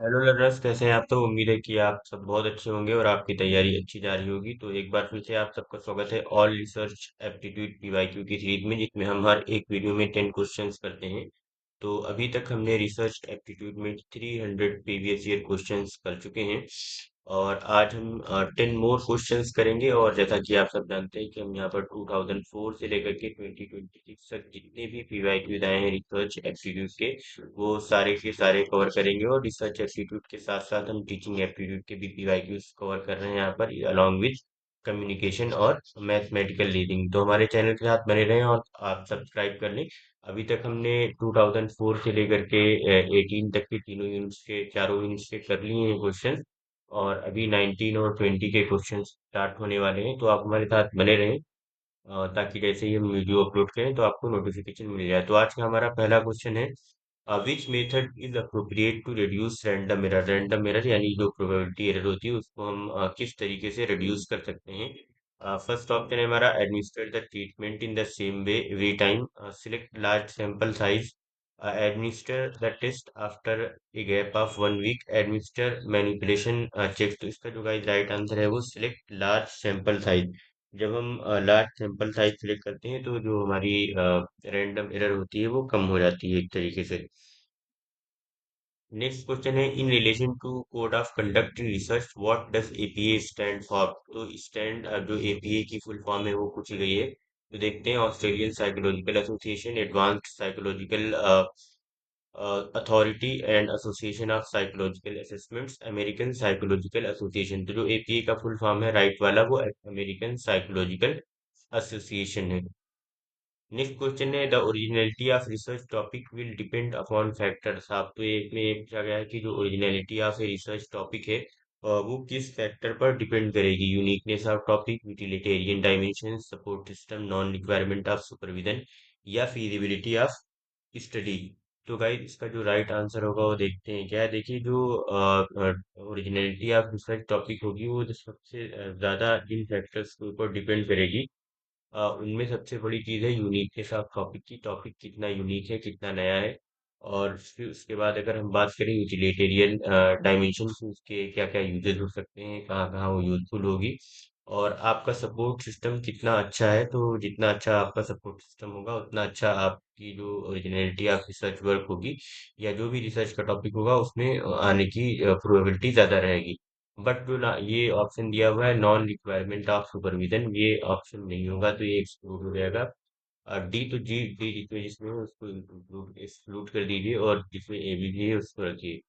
Hello learners, कैसे हैं आप? तो उम्मीद है कि आप सब बहुत अच्छे होंगे और आपकी तैयारी अच्छी जा रही होगी। तो एक बार फिर से आप सबका स्वागत है ऑल रिसर्च एप्टीट्यूड पीवाईक्यू की सीरीज में, जिसमें हम हर एक वीडियो में 10 क्वेश्चंस करते हैं। तो अभी तक हमने रिसर्च एप्टीट्यूड में 300 प्रीवियस ईयर क्वेश्चंस कर चुके हैं और आज हम 10 मोर क्वेश्चंस करेंगे। और जैसा कि आप सब जानते हैं कि हम यहाँ पर 2004 से लेकर के 2026 तक जितने भी पीवाईक्यूज आए हैं रिसर्च एप्टीट्यूड के, वो सारे के सारे कवर करेंगे। और रिसर्च एप्टीट्यूड के साथ साथ हम टीचिंग एप्टीट्यूड के भी पीवाईक्यूज कवर कर रहे हैं यहाँ पर, अलॉन्ग विद कम्युनिकेशन और मैथमेटिकल रीडिंग। तो हमारे चैनल के साथ बने रहें और आप सब्सक्राइब कर लें। अभी तक हमने 2004 से लेकर के 18 तक के तीनों यूनिट्स के चारों यूनिट्स के कर लिए हैं क्वेश्चन। और अभी 19 और 20 के क्वेश्चन स्टार्ट होने वाले हैं, तो आप हमारे साथ बने रहें। ताकि जैसे ही हम वीडियो अपलोड करें तो आपको नोटिफिकेशन मिल जाए। तो आज का हमारा पहला क्वेश्चन है, which method is appropriate to reduce random error. Random error यानी जो प्रोबेबिलिटी एरर होती है उसको हम किस तरीके से रिड्यूस कर सकते हैं। फर्स्ट ऑप्शन है हमारा, administer the treatment in the same way every time. Select large sample size. Administer the test after a gap of 1 week. Administer manipulation check. तो इसका जो गाइस राइट आंसर है वो सिलेक्ट लार्ज सैंपल साइज। जब हम large sample size select करते हैं तो जो हमारी रैंडम एरर होती है वो कम हो जाती है एक तरीके से। नेक्स्ट क्वेश्चन है, in relation to code of conduct in research what does APA stand for. तो स्टैंड जो एपीए की फुल फॉर्म है वो पूछी गई है। तो देखते हैं, Australian psychological association, advanced psychological authority and association of psychological assessments, American psychological association. तो जो एपीए का फुल फॉर्म है राइट वाला वो अमेरिकन साइकोलॉजिकल एसोसिएशन है। नेक्स्ट क्वेश्चन है, the originality of research topic will depend upon factors. आप तो एक में ये पूछा गया है कि जो originality of a research topic है वो किस फैक्टर पर डिपेंड करेगी। Uniqueness of topic, utilitarian dimension, support system, non requirement of supervision, या फीजिबिलिटी ऑफ स्टडी। तो गाइस इसका जो राइट आंसर होगा वो देखते हैं। क्या है, देखिए, जो ओरिजिनलिटी ऑफ रिसर्च टॉपिक होगी वो जो सबसे ज्यादा जिन फैक्टर्स के ऊपर डिपेंड करेगी, उनमें सबसे बड़ी चीज़ है यूनिकनेस ऑफ टॉपिक की। टॉपिक कितना यूनिक है, कितना नया है। और फिर उसके बाद अगर हम बात करें यूटिलिटेरियन डायमेंशन, उसके क्या क्या यूजेस हो सकते हैं, कहाँ कहाँ वो यूजफुल होगी। और आपका सपोर्ट सिस्टम कितना अच्छा है। तो जितना अच्छा आपका सपोर्ट सिस्टम होगा उतना अच्छा आपकी जो ओरिजिनलिटी ऑफ रिसर्च वर्क होगी या जो भी रिसर्च का टॉपिक होगा उसमें आने की प्रोबेबिलिटी ज़्यादा रहेगी। बट जो ना ये ऑप्शन दिया हुआ है, नॉन रिक्वायरमेंट ऑफ सुपरविजन, ये ऑप्शन नहीं होगा, तो ये एक्सक्लूड हो जाएगा। और डी तो जी डी जिसमें जिसमें हो उसको एक्सक्लूड कर दीजिए और जिसमें ए बी भी है उसको रखिए।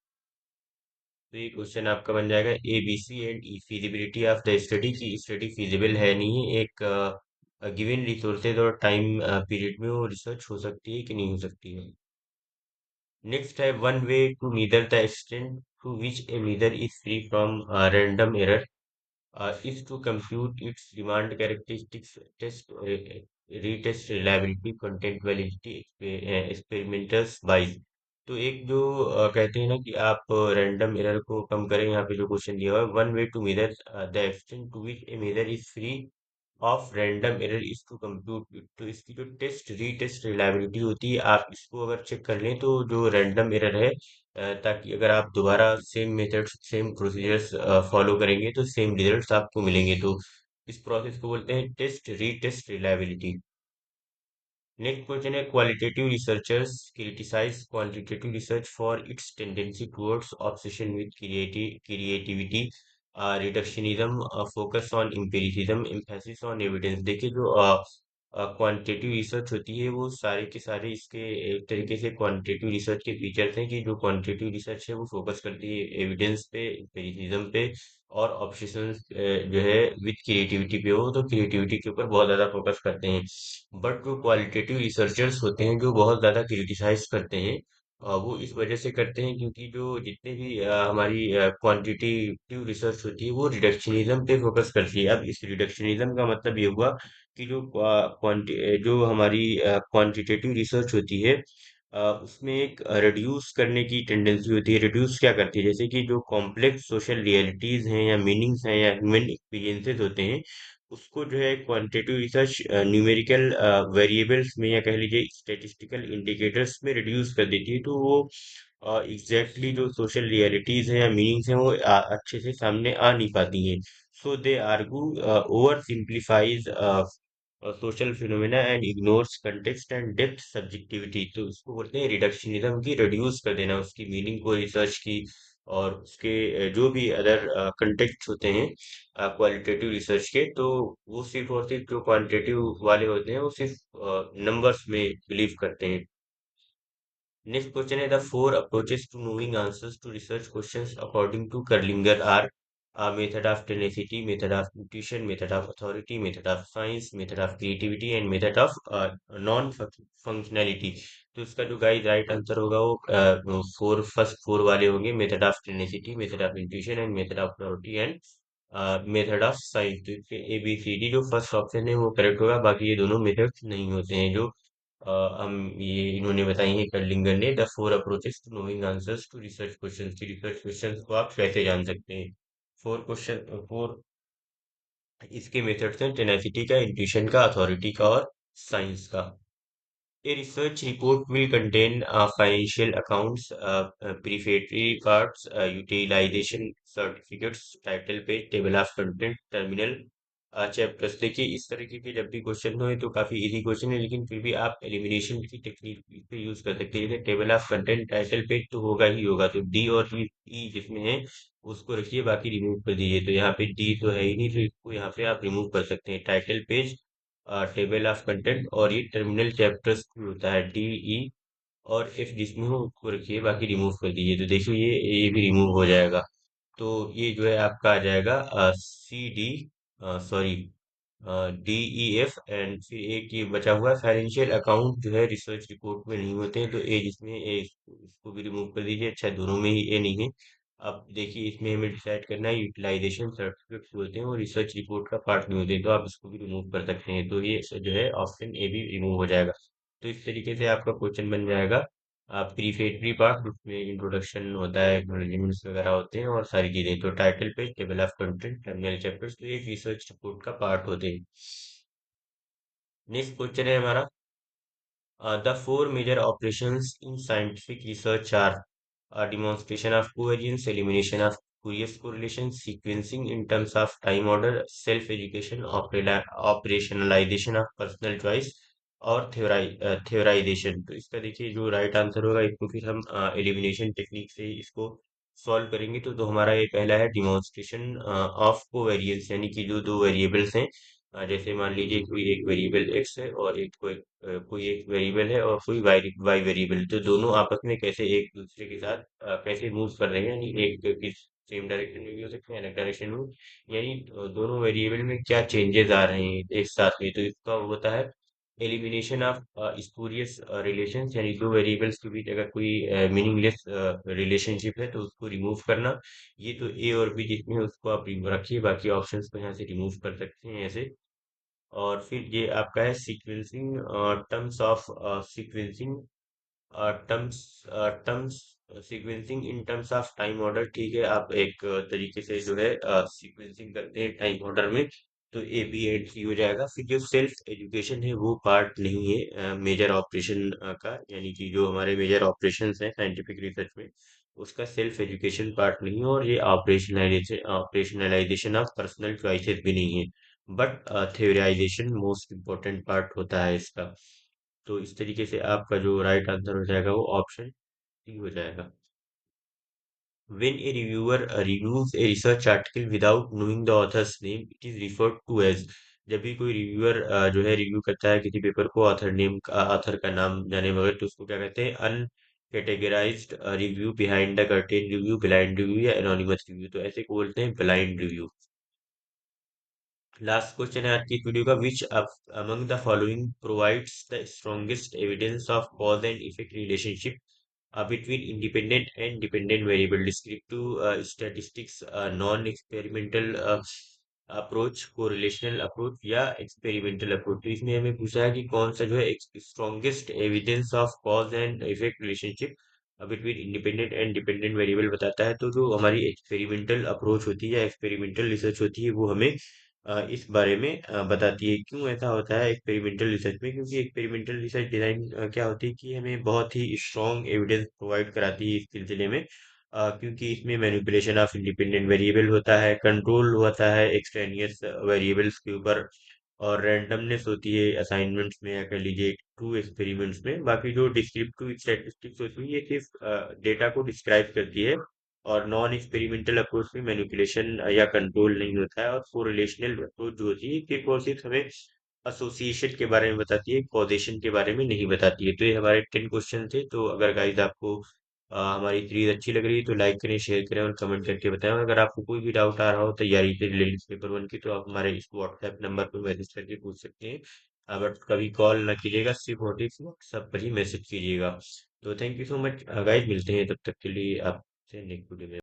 तो ये क्वेश्चन आपका बन जाएगा, A B C and E feasibility of the study, की स्टडी फिजिबल है नहीं है, एक गिवन रिसोर्सेज और टाइम पीरियड में वो रिसर्च हो सकती है कि नहीं हो सकती है। नेक्स्ट है, one way to measure the extent to which a measure is free from random error is to compute its demand characteristics, test retest reliability, content validity, experimenters wise। तो एक जो कहते हैं ना कि आप रैंडम एरर को कम करें, यहाँ पे जो क्वेश्चन दिया हुआ है, one way to measure the extent to which a measure is free of random error is to compute. तो इसकी जो टेस्ट रीटेस्ट रिलायबिलिटी होती है, आप इसको अगर चेक कर लें तो जो रैंडम एरर है, ताकि अगर आप दोबारा same methods same procedures follow करेंगे तो सेम रिजल्ट्स आपको मिलेंगे। तो इस प्रोसेस को बोलते हैं test retest reliability. Next question है, qualitative researchers criticise quantitative research for its tendency towards obsession with creativity, reductionism, focus on empiricism, emphasis on evidence. देखिए, जो क्वांटिटेटिव रिसर्च होती है वो सारे के सारे इसके एक तरीके से क्वांटिटेटिव रिसर्च के फीचर्स हैं, कि जो क्वांटिटेटिव रिसर्च है वो फोकस करती है एविडेंस पे, एम्पिरिसिज्म पे, और ऑब्सेशन जो है विद क्रिएटिविटी पे, हो तो क्रिएटिविटी के ऊपर बहुत ज्यादा फोकस करते हैं। बट जो क्वालिटेटिव रिसर्चर्स होते हैं जो बहुत ज्यादा क्रिटिसाइज करते हैं, वो इस वजह से करते हैं क्योंकि जो जितने भी हमारी क्वांटिटेटिव रिसर्च होती है वो रिडक्शनिज्म पे फोकस करती है। अब इस रिडक्शनिज्म का मतलब ये हुआ कि जो जो हमारी क्वांटिटेटिव रिसर्च होती है, उसमें एक रिड्यूस करने की टेंडेंसी होती है। रिड्यूस क्या करती है, जैसे कि जो कॉम्प्लेक्स सोशल रियलिटीज हैं या मीनिंग्स हैं या ह्यूमन एक्सपीरियंसेस होते हैं, उसको जो है क्वांटिटेटिव रिसर्च न्यूमेरिकल वेरिएबल्स में या कह लीजिए स्टैटिस्टिकल इंडिकेटर्स में रिड्यूस कर देती है। तो वो एग्जैक्टली जो सोशल रियलिटीज हैं या मीनिंग्स हैं वो अच्छे से सामने आ नहीं पाती हैं. So they argue oversimplifies social phenomena and ignores context and depth subjectivity. तो उसको बोलते हैं रिडक्शनिज्म की, रिड्यूस कर देना उसकी मीनिंग को रिसर्च की, और उसके जो भी अदर कंटेक्ट होते हैं क्वालिटेटिव रिसर्च के, तो वो सिर्फ और सिर्फ जो क्वांटिटेटिव वाले होते हैं वो सिर्फ नंबर्स में बिलीव करते हैं. Next question is the four approaches to knowing answers to research questions according to Kurlinger are a method of tenacity, method of intuition, method of authority, method of science, method of creativity and method of non-functionality. तो इसका जो guys right answer होगा वो four first four वाले होंगे, method of tenacity, method of intuition and method of authority and method of science. तो इसके ए B C D जो फर्स्ट ऑप्शन है वो करेक्ट होगा, बाकी ये दोनों मेथड्स नहीं होते हैं जो हम ये इन्होंने बताई है कर्लिंगर ने. The four approaches to knowing answers to research questions की, रिसर्च क्वेश्चंस को आप कैसे जान सकते हैं. फोर क्वेश्चन, फोर इसके मेथड्स हैं: टेनेसिटी का, इंट्यूशन का, अथॉरिटी का और साइंस का. A research report will contain financial accounts, prefatory parts, utilization certificates, title page, table of content, terminal chapters. देखिए इस तरीके के जब भी क्वेश्चन हो तो काफी इजी क्वेश्चन है, लेकिन फिर भी आप एलिमिनेशन की टेक्निक पे यूज कर सकते हैं. जैसे table of content, title page तो होगा ही होगा, तो डी और ई जिसमें है उसको रखिए, बाकी रिमूव कर दीजिए. तो यहाँ पे डी तो है ही नहीं, तो इसको यहाँ पे आप रिमूव कर सकते हैं. Title page, table of content और ये टर्मिनल चैप्टर्स होता है डी ई और एफ, जिसमें हो उसको रखिए, बाकी रिमूव कर दीजिए. तो देखिए ये भी रिमूव हो जाएगा. तो ये जो है आपका आ जाएगा C D, sorry, D E F, and फिर एक ये बचा हुआ है फाइनेंशियल अकाउंट, जो है रिसर्च रिपोर्ट में नहीं होते हैं, तो ए जिसमें ए, इसको भी रिमूव कर दीजिए. अच्छा, दोनों में ही ए नहीं है. अब देखिए इसमें हमें डिसाइड करना है, यूटिलाइजेशन सर्टिफिकेट बोलते हैं वो रिसर्च रिपोर्ट का पार्ट नहीं होते, तो आप इसको भी रिमूव कर सकते हैं. तो ये जो है ऑप्शन ए भी रिमूव हो जाएगा. तो इस तरीके से आपका क्वेश्चन बन जाएगा. प्रीफेटरी पार्ट, उसमें इंट्रोडक्शन होता है, एक्नॉलेजमेंट्स वगैरह होते हैं और सारी चीजें. तो title page, table of content, terminal chapters तो एक रिसर्च रिपोर्ट का पार्ट होते हैं. नेक्स्ट क्वेश्चन है हमारा, the four major operations in scientific research are a demonstration of covariance, elimination of Fourier correlation, sequencing in terms of time order, self-education, operationalization of personal choice और theorization. तो इसका देखिए जो right answer होगा, इसको फिर हम एलिमिनेशन टेक्निक से इसको सॉल्व करेंगे. तो हमारा ये पहला है डिमॉन्स्ट्रेशन ऑफ कोवेरियंस, यानी कि जो दो वेरिएबल्स हैं, जैसे मान लीजिए कोई एक वेरिएबल एक्स है और एक कोई एक वेरिएबल है और कोई वाई वेरिएबल, तो दोनों आपस में कैसे एक दूसरे के साथ कैसे मूव कर रहे हैं, यानी एक किस सेम डायरेक्शन में भी हो सकते हैं, अलग डायरेक्शन में, यानी दोनों वेरिएबल में क्या चेंजेस आ रहे हैं एक साथ में. तो इसका होता है एलिमिनेशन ऑफ स्पूरियस रिलेशंस, यानी दो वेरिएबल्स के बीच अगर कोई मीनिंगलेस रिलेशनशिप है तो उसको रिमूव करना. ये तो ए और बी जिसमें है उसको आप रखिए, बाकी ऑप्शंस को यहाँ से रिमूव कर सकते हैं ऐसे. और फिर ये आपका है sequencing, terms of sequencing, terms terms sequencing in terms of time order. ठीक है, आप एक तरीके से जो है सीक्वेंसिंग करते हैं टाइम ऑर्डर में, तो ए बी एंड सी हो जाएगा. फिर जो सेल्फ एजुकेशन है वो पार्ट नहीं है मेजर ऑपरेशन का, यानी कि जो हमारे मेजर ऑपरेशंस हैं साइंटिफिक रिसर्च में, उसका सेल्फ एजुकेशन पार्ट नहीं है. और ये ऑपरेशनलाइजेशन ऑफ पर्सनल चॉइसेस भी नहीं है, बट थ्योराइजेशन मोस्ट इम्पोर्टेंट पार्ट होता है इसका. तो इस तरीके से आपका जो राइट आंसर हो जाएगा वो ऑप्शन डी हो जाएगा. When a reviewer reviews a research article without knowing the author's name, it is referred to as. जब भी कोई रिव्यूअर जो है रिव्यू करता है किसी पेपर को, ऑथर का नाम जाने बगैर, तो उसको क्या कहते हैं? Uncategorised review, behind the curtain review, blind review या एनोनिमस रिव्यू. तो ऐसे को बोलते हैं ब्लाइंड रिव्यू. लास्ट क्वेश्चन है आज की इस वीडियो का, which among the following provides the strongest evidence of cause and effect relationship between independent and dependent variable. Descriptive statistics, non-experimental approach, correlational approach या experimental approach. तो इसमें हमें पूछा है कि कौन सा जो है strongest evidence of cause and effect relationship between independent and dependent variable बताता है. तो जो हमारी experimental approach होती है या experimental research होती है वो हमें इस बारे में बताती है क्यों ऐसा होता है एक्सपेरिमेंटल रिसर्च में। क्योंकि एक्सपेरिमेंटल रिसर्च डिजाइन क्या होती है कि हमें बहुत ही स्ट्रॉन्ग एविडेंस प्रोवाइड कराती है इस सिलसिले में। क्योंकि इसमें मैनिपुलेशन ऑफ इंडिपेंडेंट वेरिएबल होता है, कंट्रोल होता है एक्सट्रेनियस वेरिएबल्स के ऊपर, और रैंडमनेस होती है असाइनमेंट्स में या कह लीजिए ट्रू एक्सपेरिमेंट्स में। बाकी जो डिस्क्रिप्टिव स्टैटिस्टिक्स होती है ये सिर्फ डेटा को डिस्क्राइब करती है, और नॉन एक्सपेरिमेंटल अप्रोच में मैनिपुलेशन या कंट्रोल नहीं होता है। और कोरिलेशनल अप्रोच जो होती है सिर्फ और सिर्फ हमें एसोसिएशन के बारे में बताती है, कॉजेशन के बारे में नहीं बताती है। तो ये हमारे 10 क्वेश्चन थे। तो अगर गाइस आपको हमारी सीरीज अच्छी लग रही है तो लाइक करें, शेयर करें और कमेंट करके बताएं। और अगर आपको कोई भी डाउट आ रहा हो तैयारी से रिलेटेड पेपर वन की, तो आप हमारे इस व्हाट्सएप नंबर पर मैसेज करके पूछ सकते हैं। बट कभी कॉल ना कीजिएगा, सिर्फ और सिर्फ व्हाट्सएप पर ही मैसेज कीजिएगा। तो thank you so much guys, मिलते हैं तब तक के लिए आपसे नेक्स्ट वीडियो में।